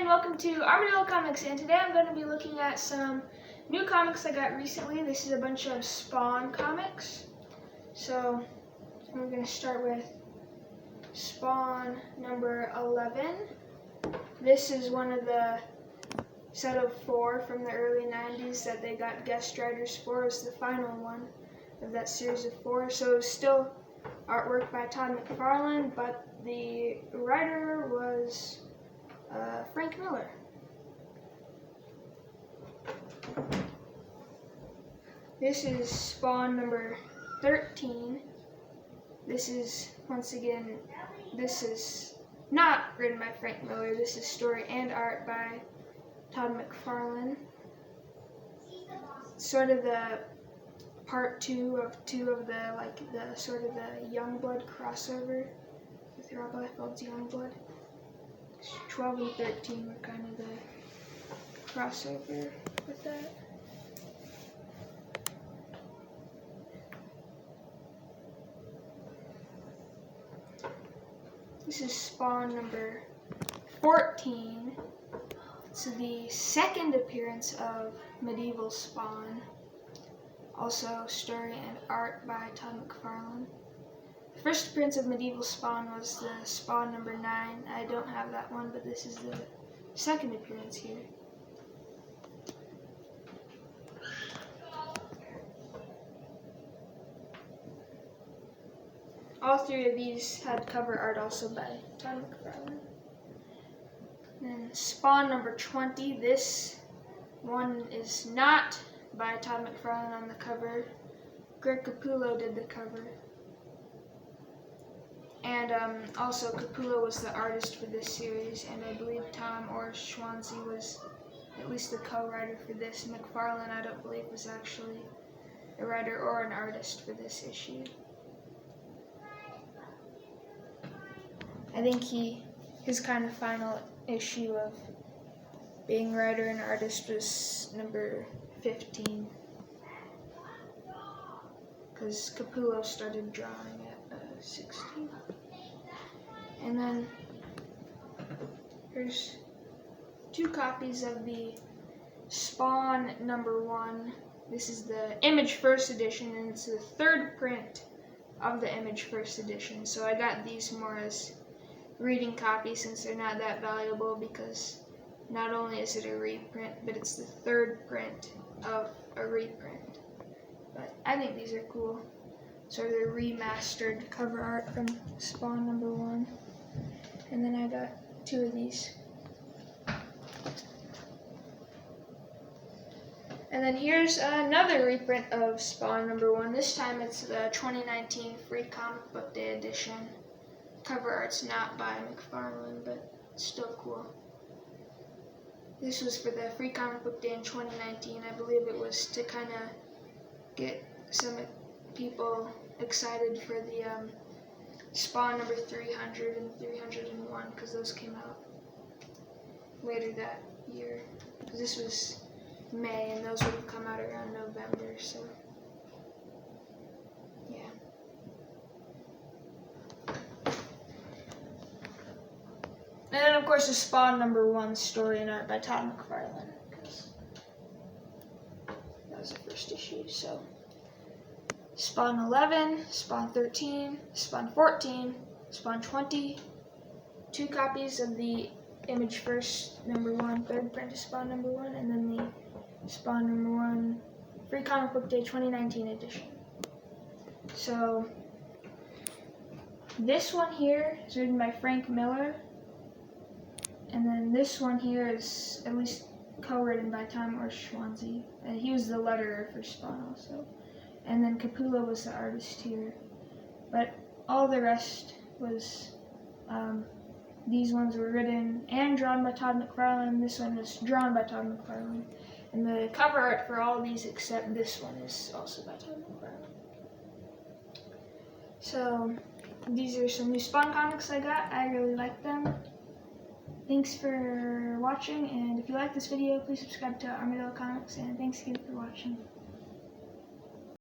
and welcome to Armadillo Comics, and today I'm going to be looking at some new comics I got recently. This is a bunch of Spawn comics. So we're going to start with Spawn number 11. This is one of the set of 4 from the early 90s that they got guest writers for. It's the final one of that series of 4. So it's still artwork by Todd McFarlane, but the writer was Frank Miller. This is Spawn number 13. This is, once again, this is not written by Frank Miller. This is story and art by Todd McFarlane. Sort of the part 2 of the sort of the Youngblood crossover with Rob Liefeld's Youngblood. 12 and 13 were kind of the crossover with that. This is Spawn number 14. It's the second appearance of Medieval Spawn. Also story and art by Todd McFarlane. The first appearance of Medieval Spawn was the Spawn number 9. I don't have that one, but this is the second appearance here. All 3 of these had cover art also by Todd McFarlane. Then Spawn number 20. This one is not by Todd McFarlane on the cover. Greg Capullo did the cover. And also Capullo was the artist for this series, and I believe Tom or Schwanze was at least the co-writer for this. McFarlane, I don't believe, was actually a writer or an artist for this issue. I think his kind of final issue of being writer and artist was number 15, because Capullo started drawing at 16. And then here's 2 copies of the Spawn number 1. This is the Image First edition, and it's the 3rd print of the Image First edition. So I got these more as reading copies since they're not that valuable, because not only is it a reprint, but it's the 3rd print of a reprint. But I think these are cool. So they're remastered cover art from Spawn number 1. And then I got 2 of these. And then here's another reprint of Spawn number 1. This time it's the 2019 Free Comic Book Day edition. Cover art's not by McFarlane, but it's still cool. This was for the Free Comic Book Day in 2019. I believe it was to kind of get some people excited for the Spawn number 300 and 301, because those came out later that year. Because this was May, and those would have come out around November, so yeah. And then, of course, the Spawn number 1 story and art by Todd McFarlane, because that was the first issue. So Spawn 11, Spawn 13, Spawn 14, Spawn 20, 2 copies of the Image First number 1, 3rd print of Spawn number 1, and then the Spawn number 1 Free Comic Book Day 2019 edition. So this one here is written by Frank Miller. And then this one here is at least co-written by Tom or Schwanze. And he was the letterer for Spawn also. And then Capullo was the artist here. But all the rest was, these ones were written and drawn by Todd McFarlane. This one was drawn by Todd McFarlane. And the cover art for all these except this one is also by Todd McFarlane. So these are some new Spawn comics I got. I really like them. Thanks for watching, and if you like this video, please subscribe to Armadillo Comics, and thanks again for watching.